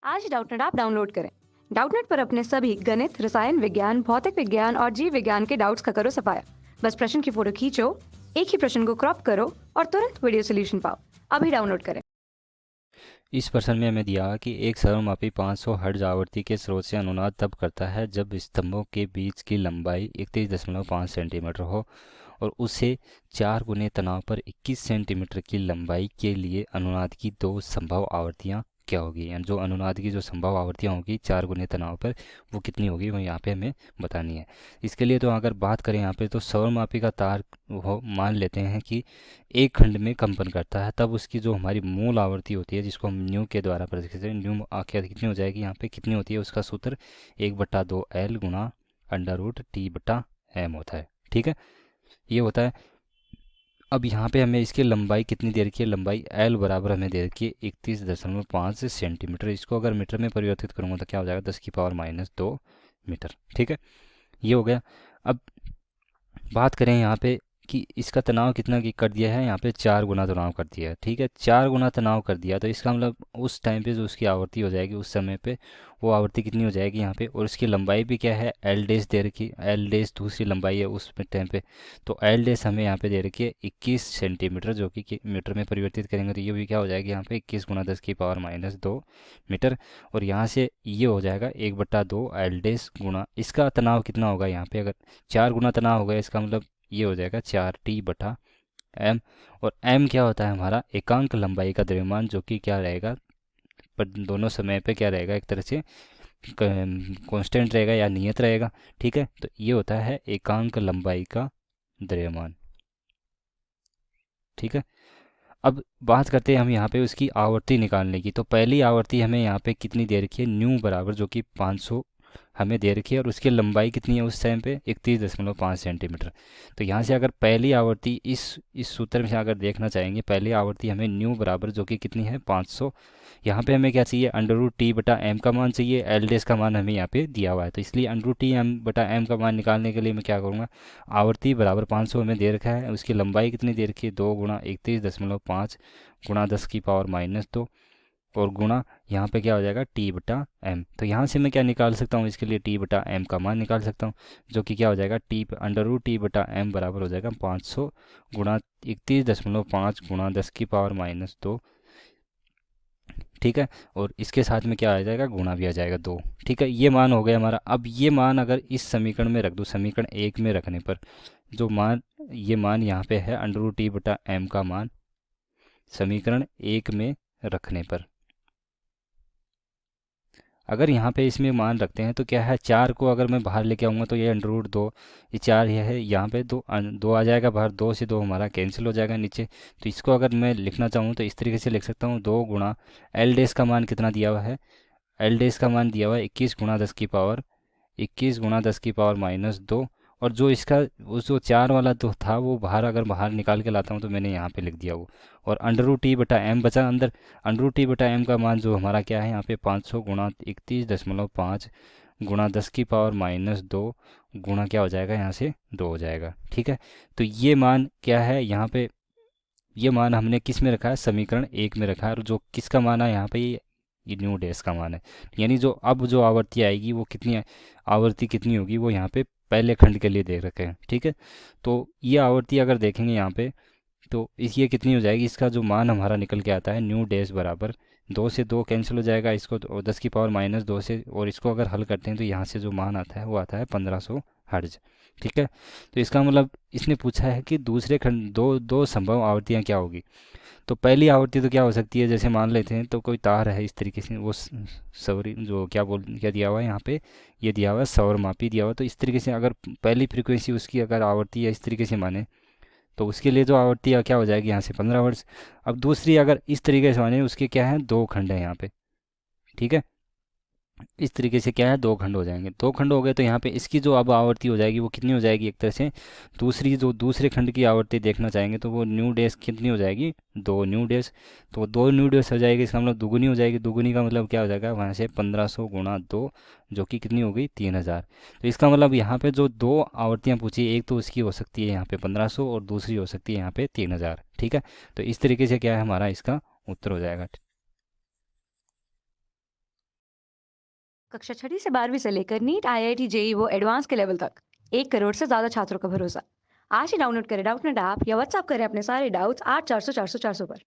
आज Doubtnut app download करें। Doubtnut पर अपने सभी गणित, रसायन विज्ञान, भौतिक विज्ञान और जीव विज्ञान के डाउट्स का करो सफाया। बस प्रश्न की फोटो खींचो, एक ही प्रश्न को क्रॉप करो और तुरंत वीडियो सोल्यूशन पाओ। अभी डाउनलोड करें। इस प्रश्न में हमें दिया कि एक सर्वमापी 500 हर्ट्ज आवृत्ति के स्रोत से अनुनाद तब करता है जब स्तंभों के बीच की लंबाई 31.5 सेंटीमीटर हो और उसे 4 गुने तनाव पर 21 सेंटीमीटर की लंबाई के लिए अनुनाद की दो संभव आवृत्तियां क्या होगी। यानी जो अनुनाद की जो संभव आवृत्तियां होगी 4 गुने तनाव पर, वो कितनी होगी, वो यहाँ पे हमें बतानी है। इसके लिए तो अगर बात करें यहाँ पे, तो सर्वमापी का तार वो मान लेते हैं कि एक खंड में कंपन करता है, तब उसकी जो हमारी मूल आवृत्ति होती है जिसको हम न्यू के द्वारा प्रदर्शित करें, न्यू आखिर कितनी हो जाएगी, यहाँ पे कितनी होती है, उसका सूत्र 1/2L गुणा √T/m होता है। ठीक है, ये होता है। अब यहाँ पे हमें इसकी लंबाई कितनी दे रखी है, लंबाई L बराबर हमें दे रखी है 31.5 सेंटीमीटर। इसको अगर मीटर में परिवर्तित करूँगा तो क्या हो जाएगा, 10⁻² मीटर। ठीक है, ये हो गया। अब बात करें यहाँ पे कि इसका तनाव कितना की कर दिया है, यहाँ पे 4 गुना तनाव कर दिया है। ठीक है, 4 गुना तनाव कर दिया, तो इसका मतलब उस टाइम पे जो उसकी आवृत्ति हो जाएगी, उस समय पे वो आवृत्ति कितनी हो जाएगी यहाँ पे, और उसकी लंबाई भी क्या है, एल डेस दे रखी, एल डेस दूसरी लंबाई है उस टाइम पे। तो एल डेस हमें यहाँ पे दे रखी है 21 सेंटीमीटर, जो कि मीटर में परिवर्तित करेंगे तो ये भी क्या हो जाएगी, यहाँ पे 21 गुना 10⁻²मीटर। और यहाँ से ये हो जाएगा 1/2 एल डेस गुणा इसका तनाव कितना होगा, यहाँ पे अगर 4 गुना तनाव होगा, इसका मतलब ये हो जाएगा 4T/m। और m क्या होता है, हमारा एकांक लंबाई का द्रव्यमान, जो कि क्या रहेगा, पर दोनों समय पे क्या रहेगा, एक तरह से कांस्टेंट रहेगा या नियत रहेगा। ठीक है, तो ये होता है एकांक लंबाई का द्रव्यमान। ठीक है, अब बात करते हैं हम यहाँ पे उसकी आवर्ती निकालने की। तो पहली आवर्ती हमें यहाँ पे कितनी दे रखी है, न्यू बराबर, जो कि 500 हमें दे रखी है, और उसकी लंबाई कितनी है उस टाइम पे, 31.5 सेंटीमीटर। तो यहाँ से अगर पहली आवर्ती इस सूत्र में से अगर देखना चाहेंगे, पहली आवर्ती हमें न्यू बराबर, जो कि कितनी है 500, यहाँ पे हमें क्या चाहिए, √T/m का मान चाहिए, एल डेस का मान हमें यहाँ पे दिया हुआ है, तो इसलिए √T/m का मान निकालने के लिए मैं क्या करूँगा, आवर्ती बराबर 500 हमें दे रखा है, उसकी लंबाई कितनी दे रखी है, 2 गुणा 31.5 गुणा 10⁻², और गुणा यहाँ पे क्या हो जाएगा, T/m। तो यहाँ से मैं क्या निकाल सकता हूँ, इसके लिए T/m का मान निकाल सकता हूँ, जो कि क्या हो जाएगा, √T/m बराबर हो जाएगा 500 गुणा 31.5 गुणा 10⁻²। ठीक है, और इसके साथ में क्या आ जाएगा, गुणा भी आ जाएगा 2। ठीक है, ये मान हो गया हमारा। अब ये मान अगर इस समीकरण में रख दूँ, समीकरण 1 में रखने पर जो मान, ये मान यहाँ पे है √T/m का मान, समीकरण 1 में रखने पर अगर यहाँ पे इसमें मान रखते हैं तो क्या है, 4 को अगर मैं बाहर लेके आऊँगा तो ये √2, ये 4 ये है, यहाँ पे 2 आ जाएगा बाहर, 2 से 2 हमारा कैंसिल हो जाएगा नीचे। तो इसको अगर मैं लिखना चाहूँ तो इस तरीके से लिख सकता हूँ, 2 गुणा एल डेस का मान कितना दिया हुआ है, एल डेस का मान दिया हुआ है 21 गुणा 10⁻²। और जो इसका वो जो 4 वाला जो था, वो बाहर अगर बाहर निकाल के लाता हूँ तो मैंने यहाँ पे लिख दिया वो, और √T/m बचा अंदर। √T/m का मान जो हमारा क्या है यहाँ पे, 500 गुणा 31.5 गुणा 10⁻² गुणा क्या हो जाएगा, यहाँ से 2 हो जाएगा। ठीक है, तो ये मान क्या है यहाँ पे, ये मान हमने किस में रखा है, समीकरण 1 में रखा है, और जो किसका मान है यहाँ पे, ये न्यू डेस का मान है। यानी जो अब जो आवृत्ति आएगी वो कितनी आवृत्ति कितनी होगी, वो यहाँ पे पहले खंड के लिए देख रखे हैं। ठीक है, तो ये आवृत्ति अगर देखेंगे यहाँ पे, तो इस ये कितनी हो जाएगी, इसका जो मान हमारा निकल के आता है, न्यू डेस बराबर 2 से 2 कैंसिल हो जाएगा, इसको 10⁻² से, और इसको अगर हल करते हैं तो यहाँ से जो मान आता है वो आता है 1500 हर्ज। ठीक है, तो इसका मतलब इसने पूछा है कि दूसरे खंड दो दो संभव आवृत्तियाँ क्या होगी। तो पहली आवृत्ति तो क्या हो सकती है, जैसे मान लेते हैं तो कोई तार है इस तरीके से, वो सौरी जो क्या दिया हुआ है यहाँ पे, ये दिया हुआ है सौरमापी दिया हुआ है। तो इस तरीके से अगर पहली फ्रीक्वेंसी उसकी अगर आवृत्ति या इस तरीके से माने, तो उसके लिए जो आवृत्ति क्या हो जाएगी, यहाँ से 15 हर्ट्ज। अब दूसरी अगर इस तरीके से माने, उसके क्या है, 2 खंड है यहाँ पे। ठीक है, इस तरीके से क्या है, 2 खंड हो जाएंगे, 2 खंड हो गए, तो यहाँ पे इसकी जो अब आवृत्ति हो जाएगी वो कितनी हो जाएगी, एक तरह से दूसरी जो दूसरे खंड की आवृत्ति देखना चाहेंगे तो वो न्यू डेज कितनी हो जाएगी, 2 न्यू डेज। तो 2 न्यू डेज हो जाएगी, इसका मतलब दुगुनी हो जाएगी, दुगुनी का मतलब क्या हो जाएगा, वहाँ से 1500 गुणा 2, जो कि कितनी हो गई, 3000। तो इसका मतलब यहाँ पे जो दो आवृत्तियाँ पूछी, एक तो उसकी हो सकती है यहाँ पे 1500 और दूसरी हो सकती है यहाँ पे 3000। ठीक है, तो इस तरीके से क्या है, हमारा इसका उत्तर हो जाएगा। कक्षा छठी से 12वीं से लेकर नीट, आईआईटी, जेई वो एडवांस के लेवल तक 1 करोड़ से ज्यादा छात्रों का भरोसा। आज ही डाउनलोड करें डाउटनेट ऐप या व्हाट्सएप करें अपने सारे डाउट्स 8400 400 400 पर।